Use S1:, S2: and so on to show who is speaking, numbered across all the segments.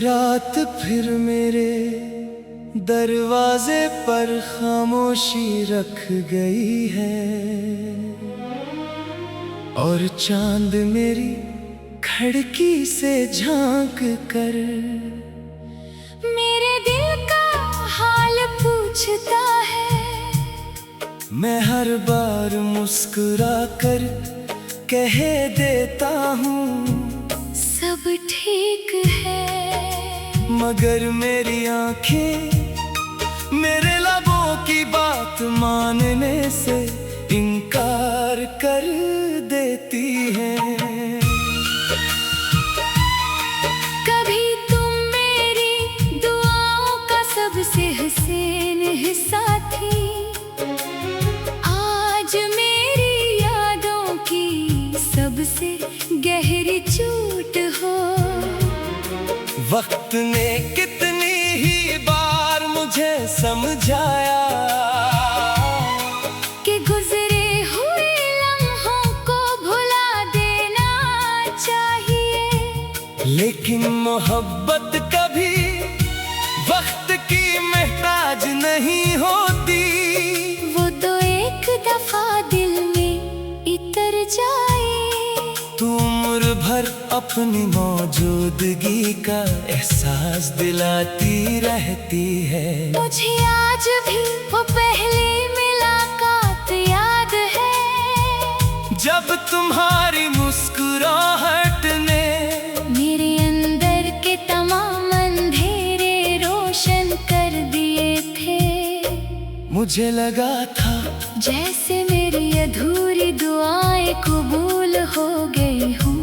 S1: रात फिर मेरे दरवाजे पर खामोशी रख गई है, और चांद मेरी खिड़की से झांक कर
S2: मेरे दिल का हाल पूछता है।
S1: मैं हर बार मुस्कुरा कर कह देता हूँ
S2: सब ठीक है,
S1: मगर मेरी आंखें मेरे लबों की बात मानने से इनकार कर देती हैं।
S2: कभी तुम मेरी दुआओं का सबसे हसीन हिस्सा थी, आज मेरी यादों की सबसे गहरी चोट हो।
S1: वक्त ने कितनी ही बार मुझे समझाया
S2: कि गुजरे हुए लम्हों को भुला देना चाहिए,
S1: लेकिन मोहब्बत कभी वक्त की मोहताज नहीं होती।
S2: वो तो एक दफा दिल में इतर जाए,
S1: तू उम्र भर अपनी मौजूदगी का एहसास दिलाती रहती है।
S2: मुझे आज भी वो पहली मुलाकात याद है,
S1: जब तुम्हारी मुस्कुराहट ने
S2: मेरे अंदर के तमाम अंधेरे रोशन कर दिए थे।
S1: मुझे लगा था
S2: जैसे मेरी अधूरी दुआएं कबूल हो गई हूँ,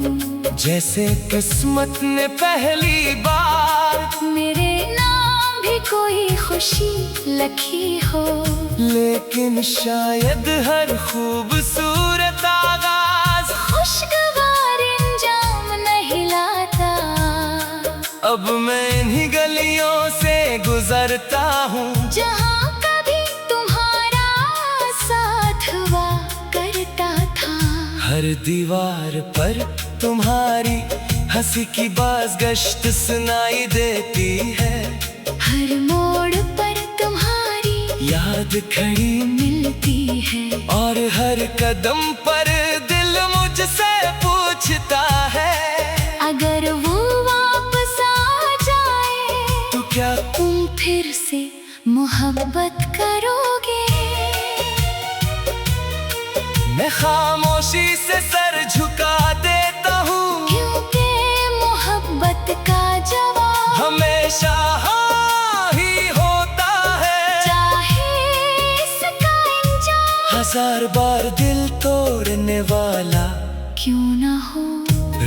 S1: जैसे किस्मत ने पहली बार
S2: मेरे नाम भी कोई खुशी लिखी हो।
S1: लेकिन शायद हर खूबसूरत आगाज
S2: खुशगवार अंजाम नहीं लाता।
S1: अब मैं इन्हीं गलियों से गुजरता हूँ
S2: जहाँ कभी तुम्हारा साथ हुआ करता था।
S1: हर दीवार पर तुम्हारी हंसी की बाज़गश्त सुनाई देती है,
S2: हर मोड़ पर तुम्हारी
S1: याद खड़ी
S2: मिलती है,
S1: और हर कदम पर दिल मुझसे पूछता है
S2: अगर वो वापस आ जाए
S1: तो क्या
S2: तुम फिर से मोहब्बत करोगे।
S1: मैं खामोशी से सर झुका देता हूँ,
S2: क्योंकि मोहब्बत का जवाब
S1: हमेशा हाँ ही होता है।
S2: चाहे इसका अंजाम
S1: हजार बार दिल तोड़ने वाला
S2: क्यों ना हो।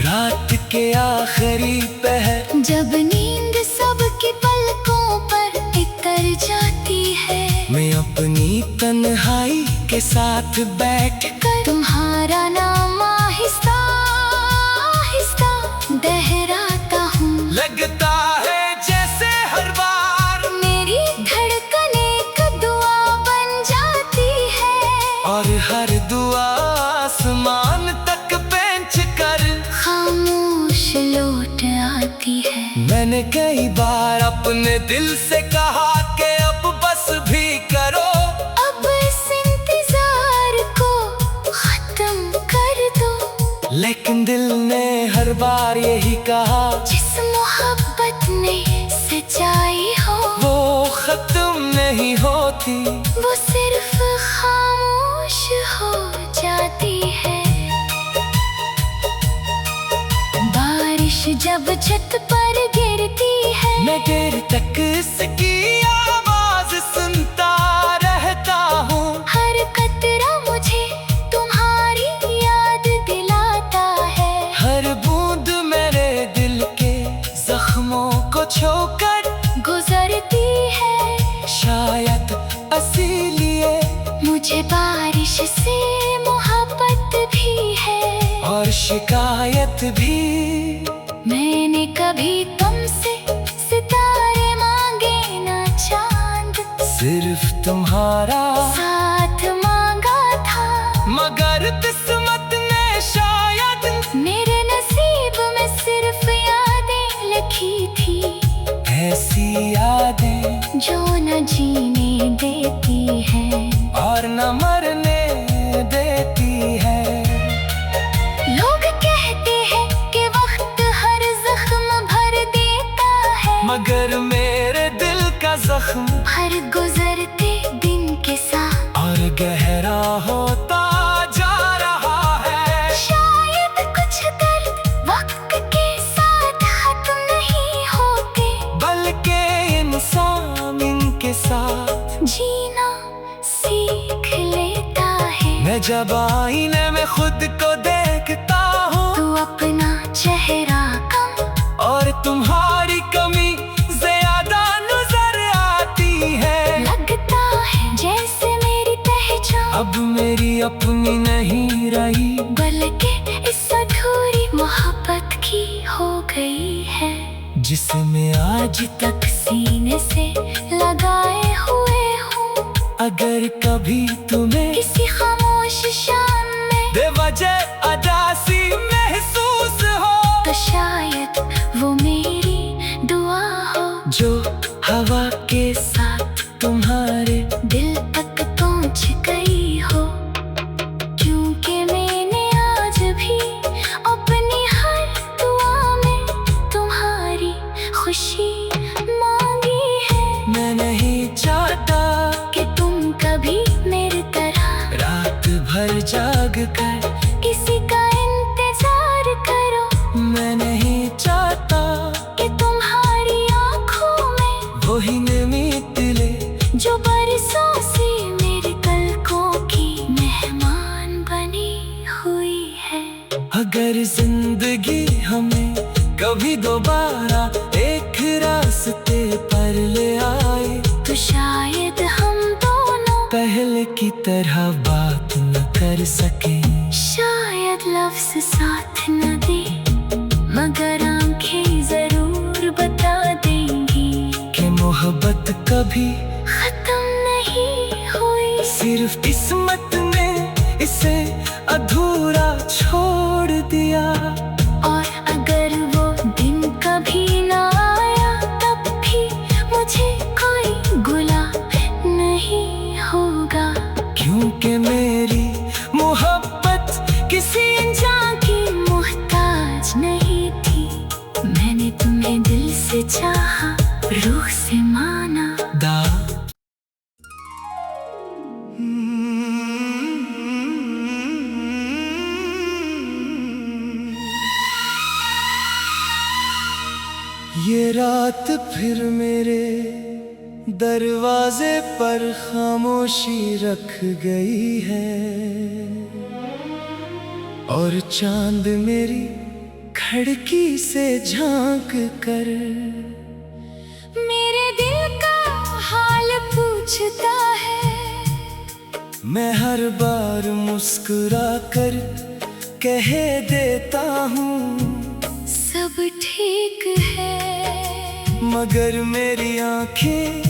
S1: रात के आखिरी पहर
S2: जब नींद सबकी पलकों पर इतर जाती है,
S1: मैं अपनी तन्हाई के साथ बैठ
S2: कर तुम्हारा नाम आहिस्ता आहिस्ता दोहराता हूँ।
S1: लगता है जैसे हर बार
S2: मेरी धड़कन एक दुआ बन जाती है,
S1: और हर दुआ आसमान तक पहुंच कर
S2: खामोश लौट आती है।
S1: मैंने कई बार अपने दिल से कहा कि अब बस भी करो,
S2: अब इस इंतजार को खत्म कर दो,
S1: लेकिन दिल ने हर बार यही कहा
S2: जिस मोहब्बत ने सच्चाई हो
S1: वो खत्म नहीं होती।
S2: वो सिर्फ खामोश हो जाती है। बारिश जब छत पर गिरती है,
S1: मैं देर तक इसकी आवाज सुनता रहता हूँ,
S2: हर कतरा मुझे तुम्हारी याद दिलाता है।
S1: हर बूंद मेरे दिल के जख्मों को छोकर
S2: गुजरती है,
S1: शायद इसीलिए
S2: मुझे बारिश से मोहब्बत भी है,
S1: और शिकायत भी।
S2: मैंने कभी तुमसे सितारे मांगे ना चांद,
S1: सिर्फ तुम्हारा
S2: साथ मांगा था,
S1: मगर किस्मत ने शायद
S2: मेरे नसीब में सिर्फ यादें लिखी थी। जो न जीने देती है
S1: और न मरने देती है।
S2: लोग कहते हैं कि वक्त हर जख्म भर देता है,
S1: मगर मेरे दिल का जख्म
S2: हर गुजरते दिन के साथ
S1: और गहरा होता जा रहा है।
S2: शायद कुछ दर्द वक्त के साथ खत्म नहीं होते,
S1: बल्कि इंसान इनके साथ
S2: जीना सीख लेता है।
S1: मैं जब आईने में खुद को देखता हूँ
S2: तू अपना चेहरा कम
S1: और तुम्हारी कमी ज्यादा नजर आती है।
S2: लगता है जैसे मेरी पहचान
S1: अब मेरी अपनी नहीं रही,
S2: बल्कि इस अधूरी मोहब्बत की हो गई है,
S1: जिसमें आज
S2: तक सीने से लगाए हुए हूँ।
S1: अगर कभी तुम्हें
S2: किसी खामोश शाम में
S1: बेवजह अदासी महसूस हो,
S2: तो शायद वो मेरी दुआ हो,
S1: जो हवा के साथ तुम्हारे
S2: दिल तक पहुँच गई हो। क्योंकि मैंने आज भी अपनी हर दुआ में तुम्हारी खुशी मांगी है।
S1: मैं नहीं चाहता
S2: कि तुम कभी मेरी तरह
S1: रात भर जाग कर
S2: किसी का इंतजार करो।
S1: मैं नहीं चाहता
S2: कि तुम्हारी आंखों में
S1: वही निमित ले
S2: जो बरसों से मेरे पलकों की मेहमान बनी हुई है।
S1: अगर जिंदगी हमें कभी दोबारा एक रास्ते पर ले आए,
S2: तो शायद हम दोनों
S1: पहले की तरह बात न कर सके।
S2: शायद लफ्ज साथ न दे, मगर आंखें जरूर बता देंगी
S1: कि मोहब्बत कभी
S2: खत्म नहीं हुई।
S1: सिर्फ किस्मत ने इसे अधूरा छोड़ दिया।
S2: और अगर वो दिन कभी ना आया, तब भी मुझे कोई गुला नहीं होगा।
S1: क्योंकि मेरी मोहब्बत
S2: किसी अनजान की मोहताज नहीं थी। मैंने तुम्हें दिल से चाहा, रूह से माना।
S1: दा ये रात फिर मेरे दरवाजे पर खामोशी रख गई है, और चांद मेरी खिड़की से झांक कर
S2: मेरे दिल का हाल पूछता है।
S1: मैं हर बार मुस्कुरा कर कह देता हूँ
S2: सब ठीक है,
S1: मगर मेरी आंखें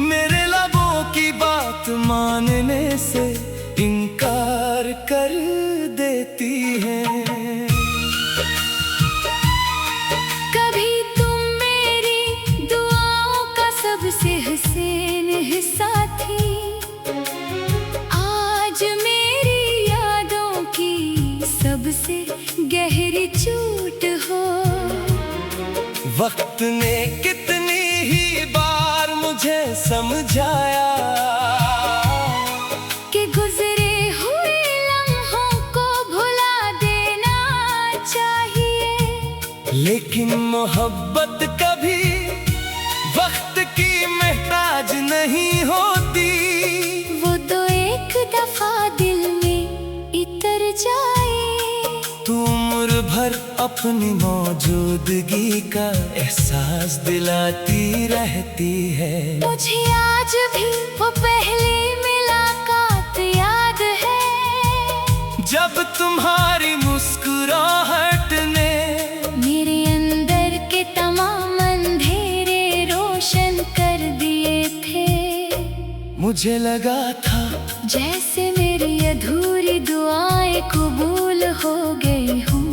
S1: मेरे लबों की बात मानने से इनकार कर देती हैं।
S2: कभी तुम मेरी दुआओं का सबसे हसीन हिस्सा थी, आज मेरी यादों की सबसे गहरी चोट हो।
S1: वक्त ने कितनी ही बार मुझे समझाया
S2: कि गुजरे हुए लम्हों को भुला देना चाहिए,
S1: लेकिन मोहब्बत कभी वक्त की मोहताज नहीं होती।
S2: वो तो एक दफा दिल में इतर जाए,
S1: तू उम्र भर अपनी मौजूदगी का एहसास दिलाती रहती है।
S2: मुझे आज भी वो पहली मुलाकात याद है,
S1: जब तुम्हारी मुस्कुराहट ने
S2: मेरे अंदर के तमाम अंधेरे रोशन कर दिए थे।
S1: मुझे लगा था
S2: जैसे मेरी अधूरी दुआएं कबूल हो गई हूँ,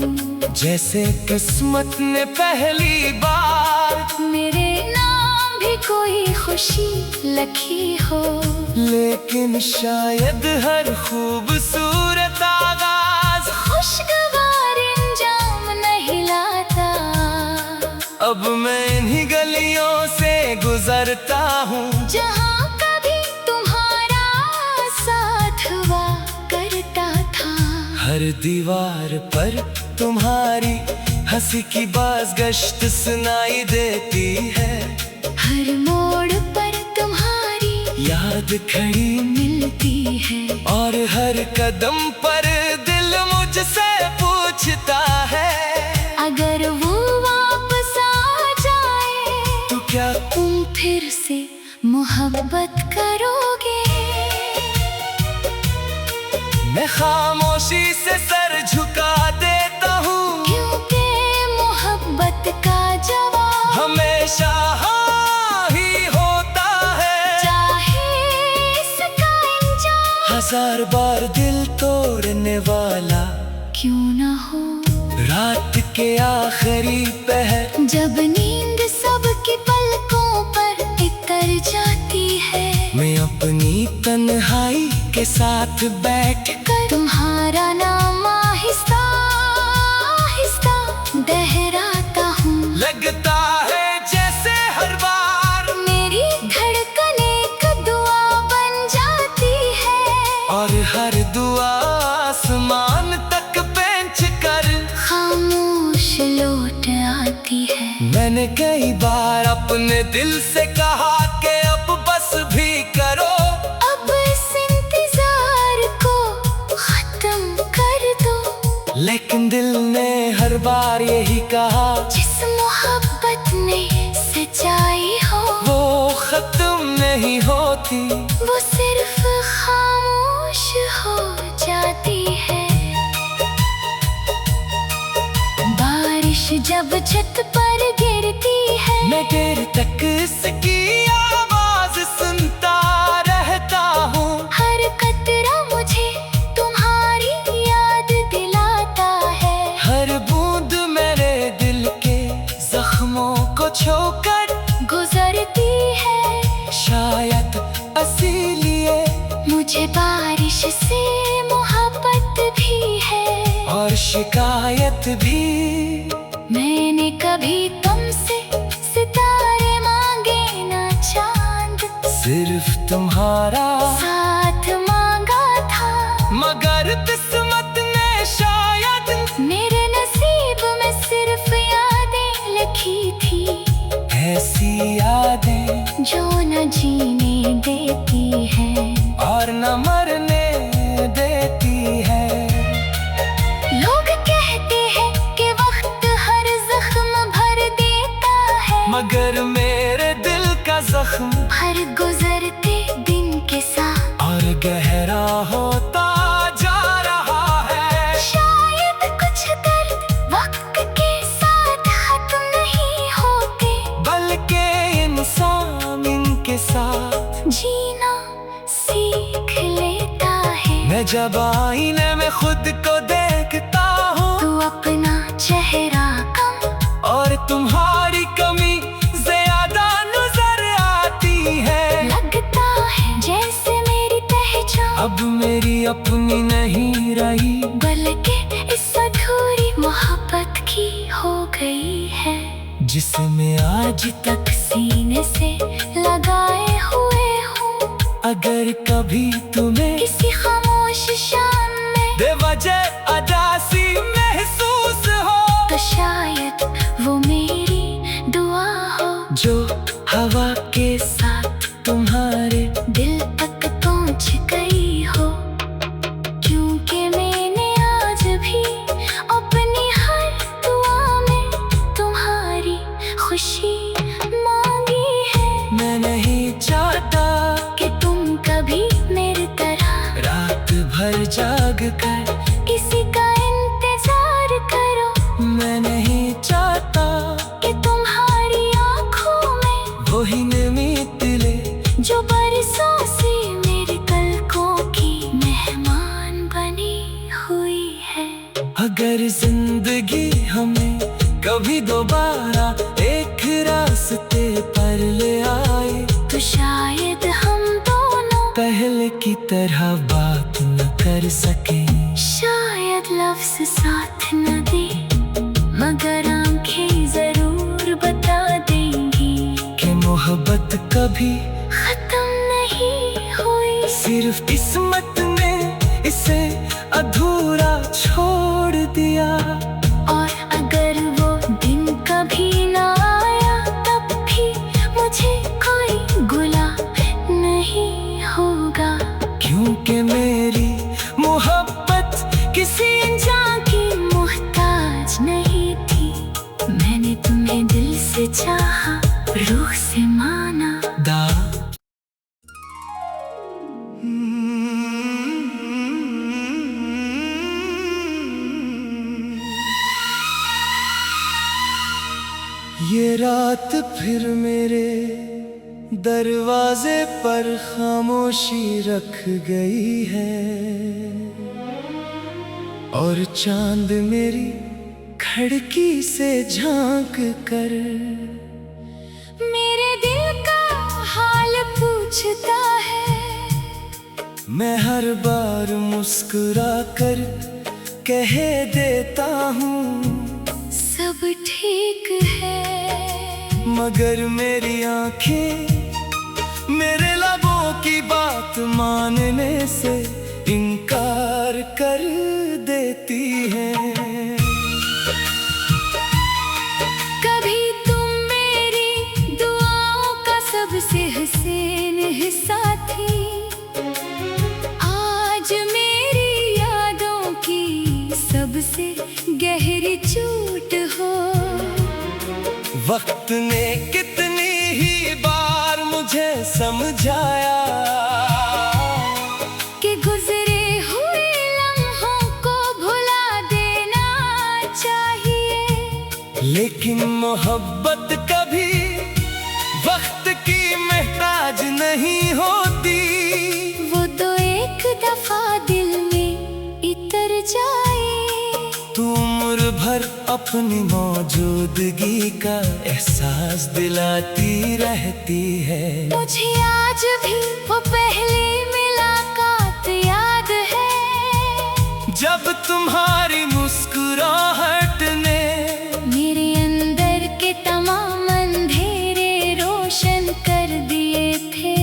S1: जैसे किस्मत ने पहली बार
S2: मेरे नाम भी कोई खुशी लखी हो।
S1: लेकिन शायद हर खूबसूरत आगाज
S2: खुशगवार इंजाम नहीं लाता।
S1: अब मैं इन्हीं गलियों से गुजरता हूँ
S2: जहाँ कभी तुम्हारा साथ हुआ करता था।
S1: हर दीवार पर तुम्हारी हंसी की बाज़गश्त सुनाई देती है।
S2: हर मोड़ पर तुम्हारी
S1: याद खड़ी
S2: मिलती है।
S1: और हर कदम पर दिल मुझसे पूछता है,
S2: अगर वो वापस आ जाए
S1: तो क्या
S2: तुम फिर से मोहब्बत करोगे?
S1: मैं खामोशी से सर झुका देता हूँ,
S2: क्योंकि मोहब्बत का जवाब
S1: हमेशा हाँ ही होता है।
S2: चाहे इसका अंजाम
S1: हजार बार दिल तोड़ने वाला
S2: क्यों न हो।
S1: रात के आखिरी पहर
S2: जब नींद सबकी पलकों पर उतर जाती है,
S1: मैं अपनी तन्हाई के साथ बैठ
S2: कर तुम्हारा नाम आहिस्ता आहिस्ता दोहराता हूँ।
S1: लगता है जैसे हर बार
S2: मेरी धड़कन एक दुआ बन जाती है।
S1: और हर दुआ आसमान तक पहुंच कर
S2: खामोश लौट आती है।
S1: मैंने कई बार अपने दिल से कहा कि अब बस भी करो,
S2: अब इस इंतजार को खत्म कर दो।
S1: लेकिन दिल ने हर बार यही कहा,
S2: जिस मोहब्बत ने सच्चाई हो
S1: वो खत्म नहीं होती।
S2: वो सिर्फ खामोश हो जाती है। बारिश जब छत पर गिरती है,
S1: मैं देर तक इसकी आवाज सुनता रहता हूँ।
S2: हर कतरा मुझे तुम्हारी याद दिलाता है।
S1: हर बूंद मेरे दिल के जख्मों को छूकर
S2: गुजरती है।
S1: शायद इसीलिए
S2: मुझे बारिश से मोहब्बत भी है
S1: और शिकायत भी।
S2: मैंने कभी तुमसे सितारे मांगे ना चांद,
S1: सिर्फ तुम्हारा
S2: साथ मांगा था।
S1: मगर किस्मत ने शायद
S2: मेरे नसीब में सिर्फ यादें लिखी थी,
S1: ऐसी यादें
S2: जो न जीने देती हैं
S1: और न मरने देती है।
S2: लोग कहते हैं कि वक्त हर जख्म भर देता है,
S1: मगर मेरे दिल का जख्म
S2: हर गुजरते दिन के साथ
S1: और गहरा होता जा रहा है।
S2: शायद कुछ दर्द वक्त के साथ खत्म नहीं होते,
S1: बल्कि इंसान इनके साथ
S2: जीना सीख लेता है।
S1: मैं जब आईने में खुद को देखता हूँ,
S2: तू अपना चेहरा कम
S1: और तुम्हारी कमी ज्यादा नजर आती है।
S2: लगता है जैसे मेरी पहचान
S1: अब मेरी अपनी नहीं रही,
S2: बल्कि इस अधूरी मोहब्बत की हो गई है।
S1: जिसे मैं आज
S2: तक सीने से लगाए हुए हूँ,
S1: अगर कभी तुम्हें
S2: किसी खामोश शाम में
S1: बेवजह अदासी महसूस हो,
S2: तो शायद वो मेरी दुआ हो,
S1: जो हवा के साथ तुम्हारे
S2: दिल तक पहुँच गई हो। क्योंकि मैंने आज भी अपनी हर दुआ में तुम्हारी खुशी मांगी है।
S1: मैं नहीं चाहता
S2: कि तुम कभी मेरी तरह
S1: रात भर जाग कर
S2: किसी का इंतजार करो।
S1: मैं नहीं चाहता
S2: कि तुम्हारी आंखों में
S1: वही नमी तिले
S2: जो बरसों से मेरे पलकों की मेहमान बनी हुई है।
S1: अगर जिंदगी हमें कभी दोबारा एक रास्ते पर ले आए,
S2: तो
S1: की तरह बात न कर सके।
S2: शायद लफ्ज साथ न दे, मगर आंखें जरूर बता देंगी
S1: कि मोहब्बत कभी
S2: खत्म नहीं हुई।
S1: सिर्फ किस्मत ने इसे अधूरा छोड़ दिया।
S2: और अगर वो दिन कभी ना आया, तब भी मुझे कोई गुला नहीं होगा।
S1: क्योंकि मेरी मोहब्बत किसी
S2: इंसान की मोहताज नहीं थी। मैंने तुम्हें दिल से चाहा, रूह से माना।
S1: दा ये रात फिर मेरे दरवाजे पर खामोशी रख गई है, और चांद मेरी खिड़की से झांक कर
S2: मेरे दिल का हाल पूछता है।
S1: मैं हर बार मुस्कुरा कर कह देता हूँ
S2: सब ठीक है,
S1: मगर मेरी आंखें मेरे लबों की बात मानने से इनकार कर देती हैं।
S2: कभी तुम मेरी दुआओं का सबसे हसीन हिस्सा थी, आज मेरी यादों की सबसे गहरी चोट हो।
S1: वक्त ने कितनी ही बार मुझे समझाया
S2: कि गुजरे हुए लम्हों को भुला देना चाहिए,
S1: लेकिन मोहब्बत कभी वक्त की मोहताज नहीं होती।
S2: वो तो एक दफा दिल में इतर जाए,
S1: तू उम्र भर अपनी मौजूदगी का एहसास दिलाती रहती है।
S2: मुझे आज भी वो पहली मुलाकात याद है,
S1: जब तुम्हारी मुस्कुराहट ने
S2: मेरे अंदर के तमाम अंधेरे रोशन कर दिए थे।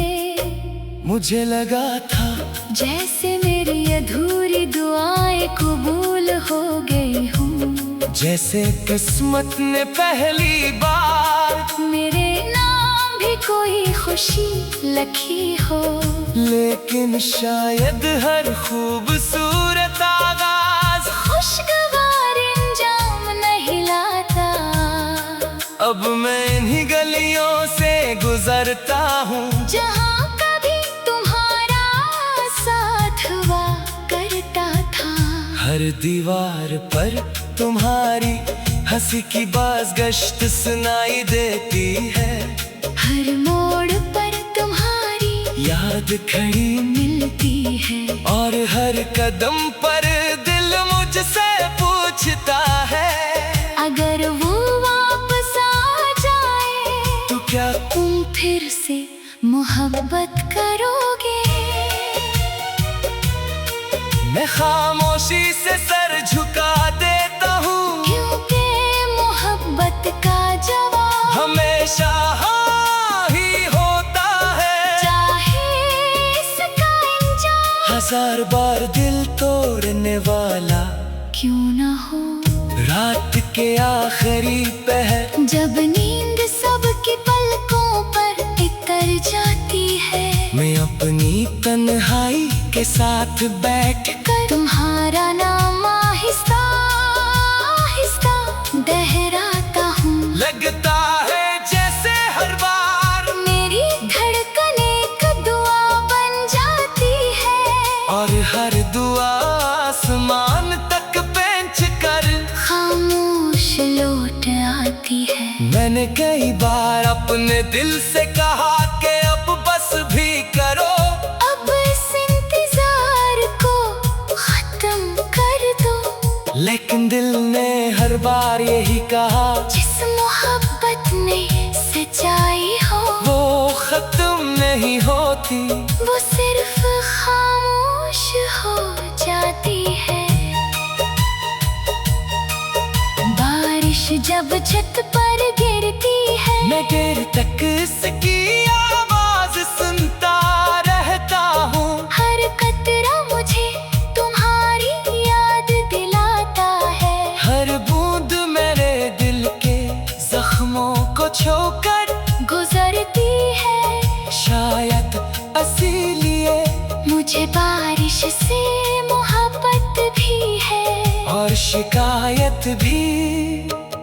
S1: मुझे लगा था
S2: जैसे मेरी अधूरी दुआएं कबूल हो गई हूँ,
S1: जैसे किस्मत ने पहली बार
S2: मेरे नाम भी कोई खुशी लिखी हो।
S1: लेकिन शायद हर खूबसूरत आगाज
S2: खुशगवार इंजाम नहीं लाता।
S1: अब मैं इन्हीं गलियों से गुजरता हूँ,
S2: जहाँ कभी तुम्हारा साथ हुआ करता था।
S1: हर दीवार पर तुम्हारी हंसी की बाज़गश्त सुनाई देती है।
S2: हर मोड़ पर तुम्हारी
S1: याद खड़ी
S2: मिलती है,
S1: और हर कदम पर दिल मुझसे पूछता है,
S2: अगर वो वापस आ जाए
S1: तो क्या
S2: तुम फिर से मोहब्बत करोगे।
S1: मैं खामोशी से सर झुका देता हूँ,
S2: क्योंकि मोहब्बत का जवाब
S1: हमेशा हाँ ही होता है।
S2: चाहे इसका इंजाम
S1: हजार बार दिल तोड़ने वाला
S2: क्यों ना हो।
S1: रात के आखिरी पहर
S2: जब नींद सबकी पलकों पर इतर जाती है,
S1: मैं अपनी तन्हाई के साथ बैठ
S2: कर तुम्हारा नाम आहिस्ता आहिस्ता दोहराता हूँ।
S1: लगता है जैसे हर बार
S2: मेरी धड़कन एक दुआ बन जाती है,
S1: और हर दुआ आसमान तक पहुंच कर
S2: खामोश लौट आती है।
S1: मैंने कई बार अपने दिल से कहा कि अब बस भी करो,
S2: अब इस इंतजार को खत्म कर दो।
S1: लेकिन दिल ने हर बार यही कहा,
S2: जिस मोहब्बत ने सच्चाई हो
S1: वो खत्म नहीं हो होती,
S2: वो सिर्फ खामोश हो जाती है। बारिश जब छत पर गिरती है,
S1: मैं देर तक इसकी आवाज सुनता रहता हूँ।
S2: हर कतरा मुझे तुम्हारी याद दिलाता है।
S1: हर बूंद मेरे दिल के जख्मों को छूकर
S2: गुजरती है।
S1: शायद इसीलिए
S2: मुझे बारिश से मोहब्बत भी है
S1: और शिकायत भी।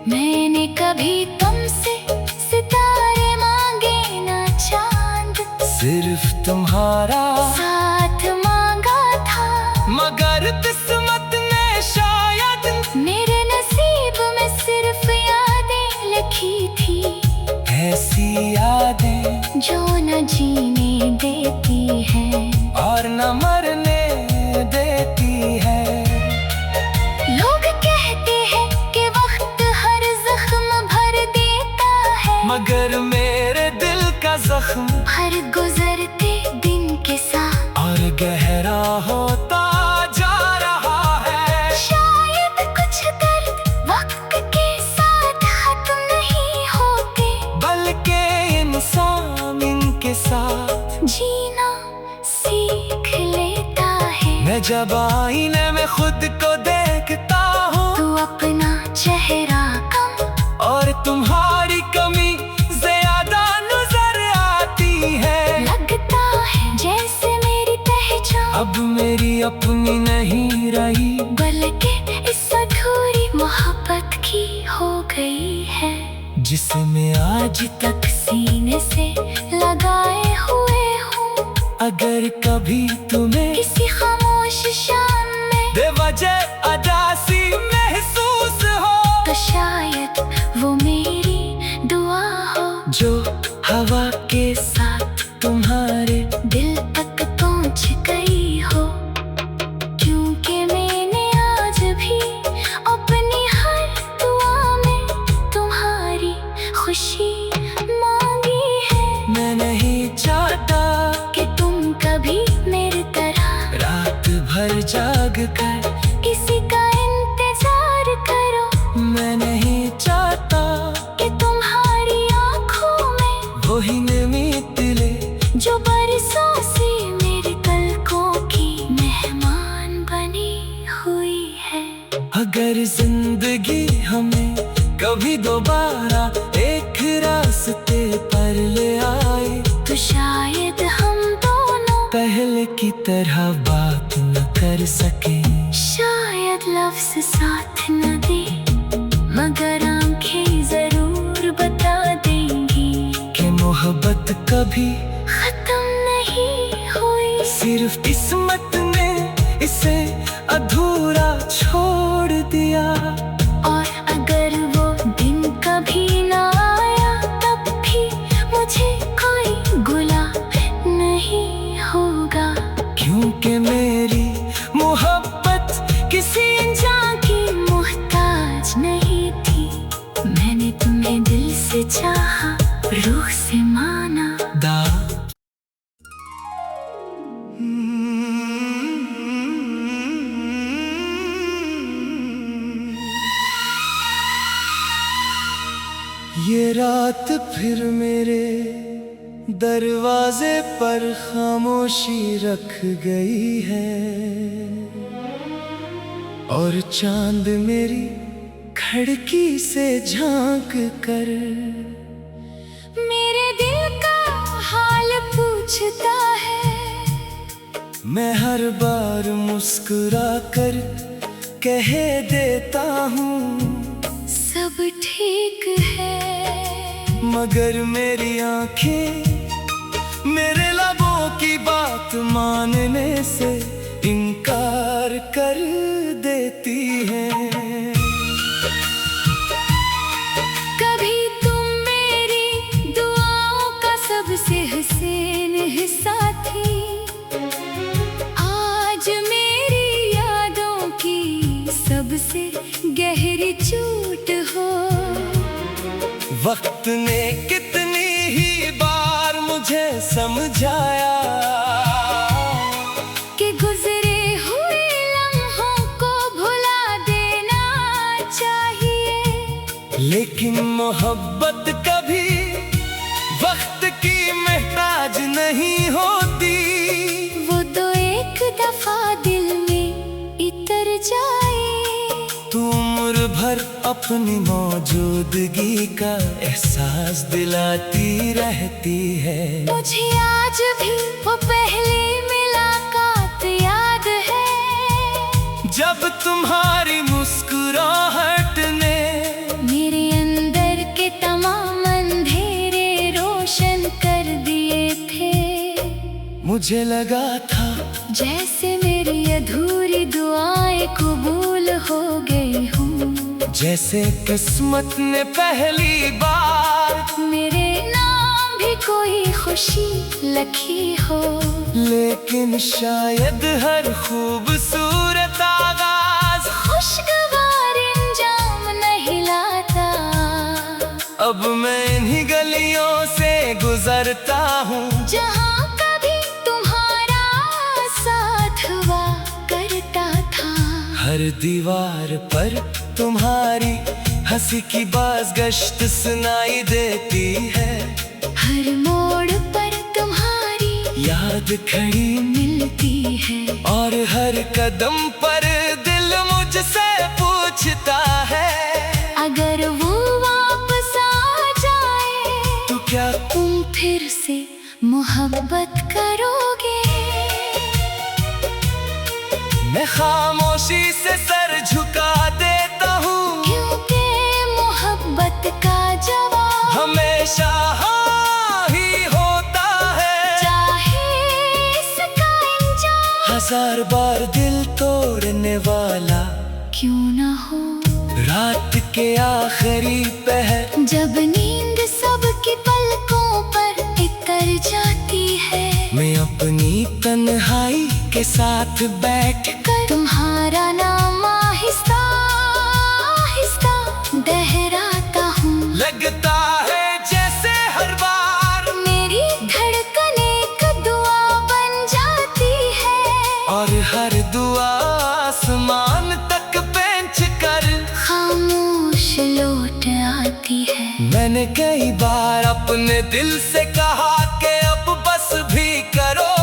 S2: मैंने कभी तुमसे सितारे मांगे ना चांद,
S1: सिर्फ तुम्हारा
S2: साथ मांगा था।
S1: मगर किस्मत ने शायद
S2: मेरे नसीब में सिर्फ यादें लिखी थी,
S1: ऐसी यादें
S2: जो न जीने देती हैं
S1: और न मरने देती है।
S2: लोग कहते हैं कि वक्त हर जख्म भर देता है,
S1: मगर मेरे दिल का जख्म
S2: हर गुजरते दिन के साथ
S1: और गहरा होता जा रहा है।
S2: शायद कुछ दर्द वक्त के साथ खत्म नहीं होते,
S1: बल्कि इंसान इनके साथ
S2: जीना सीख लेता है।
S1: मैं जब आईने में खुद को देखता हूँ,
S2: तू अपना चेहरा कम
S1: और तुम्हारी कमी ज्यादा नजर आती है।
S2: लगता है जैसे मेरी पहचान
S1: अब मेरी अपनी नहीं रही,
S2: बल्कि इस अधूरी मोहब्बत की हो गई है,
S1: जिसे मैं आज
S2: तक सीने से लगाए हुए हूँ।
S1: अगर कभी तुम्हें
S2: किसी खामोश शाम में
S1: बेवजह अदासी महसूस हो,
S2: तो शायद वो मेरी दुआ हो,
S1: जो हवा के साथ तुम्हारे
S2: दिल तक पहुँच गई हो। क्योंकि मैंने आज भी अपनी हर दुआ में तुम्हारी खुशी मांगी है।
S1: मैं नहीं चाहता
S2: कि तुम कभी मेरी तरह
S1: रात भर जाग कर
S2: किसी का इंतजार करो।
S1: मैं नहीं चाहता
S2: कि तुम्हारी आंखों में
S1: वही नमी तिले
S2: जो बरसों से मेरे पलकों की मेहमान बनी हुई है।
S1: अगर जिंदगी हमें कभी दोबारा एक रास्ते पर ले आए,
S2: तो शायद हम दोनों
S1: पहले की तरह बात न कर सके।
S2: शायद लफ्ज साथ न दे, मगर आंखें जरूर बता देंगी
S1: कि मोहब्बत कभी
S2: खत्म नहीं हुई।
S1: सिर्फ किस्मत ने इसे अधूरा छोड़ दिया।
S2: और अगर वो दिन कभी ना आया, तब भी मुझे कोई गुला नहीं होगा,
S1: क्योंकि मेरी मोहब्बत किसी
S2: जान की मोहताज नहीं थी। मैंने तुम्हें दिल से चाहा, रूह से माना।
S1: दा ये रात फिर मेरे दरवाजे पर खामोशी रख गई है, और चांद मेरी खिड़की से झांक कर
S2: मेरे दिल का हाल पूछता है।
S1: मैं हर बार मुस्कुरा कर कह देता हूँ
S2: सब ठीक है,
S1: मगर मेरी आंखें मेरे लबों की बात मानने से इनकार कर देती हैं।
S2: कभी तुम मेरी दुआओं का सबसे हसीन हिस्सा थी, आज मेरी यादों की सबसे गहरी चोट हो।
S1: वक्त ने कितनी ही बार मुझे समझाया लेकिन मोहब्बत कभी वक्त की मोहताज नहीं होती।
S2: वो तो एक दफा दिल में इतर जाए,
S1: तू उम्र भर अपनी मौजूदगी का एहसास दिलाती रहती है।
S2: मुझे आज भी वो पहली मुलाकात याद है,
S1: जब तुम्हारी मुस्कुराहट ने
S2: मेरे अंदर के तमाम अंधेरे रोशन कर दिए थे।
S1: मुझे लगा था
S2: जैसे मेरी अधूरी दुआएं कबूल हो गई हूँ,
S1: जैसे किस्मत ने पहली बार
S2: मेरे नाम भी कोई खुशी लिखी हो।
S1: लेकिन शायद हर खूबसूरत आगाज
S2: खुशगवार इंजाम नहीं लाता।
S1: अब मैं इन्हीं गलियों से गुजरता हूँ,
S2: जहाँ कभी तुम्हारा साथ हुआ करता था।
S1: हर दीवार पर तुम्हारी हंसी की बाज़गश्त सुनाई देती है।
S2: हर मोड़ पर तुम्हारी
S1: याद खड़ी
S2: मिलती है,
S1: और हर कदम पर दिल मुझसे पूछता है,
S2: अगर वो वापस आ जाए
S1: तो क्या
S2: तुम फिर से मोहब्बत करोगे?
S1: मैं खामोशी से सर झुका देता हूँ,
S2: क्योंकि मोहब्बत का जवाब
S1: हमेशा हाँ ही होता है।
S2: चाहे इसका इंजाम
S1: हजार बार दिल तोड़ने वाला
S2: क्यों ना हो।
S1: रात के आखिरी पहर
S2: जब नींद सबकी पलकों पर उतर जाती है,
S1: मैं अपनी तन्हाई के साथ बैठ
S2: कर तुम्हारा नाम आहिस्ता आहिस्ता दोहराता हूँ।
S1: लगता है जैसे हर बार
S2: मेरी धड़कन एक दुआ बन जाती है,
S1: और हर दुआ आसमान तक पहुंच कर
S2: खामोश लौट आती है।
S1: मैंने कई बार अपने दिल से कहा कि अब बस भी करो,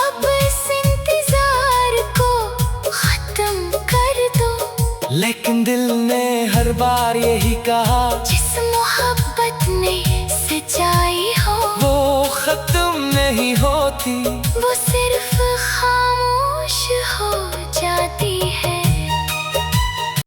S2: अब इस इंतजार को खत्म कर दो।
S1: लेकिन दिल ने हर बार यही कहा,
S2: जिस मोहब्बत में सच्चाई हो
S1: वो खत्म नहीं होती।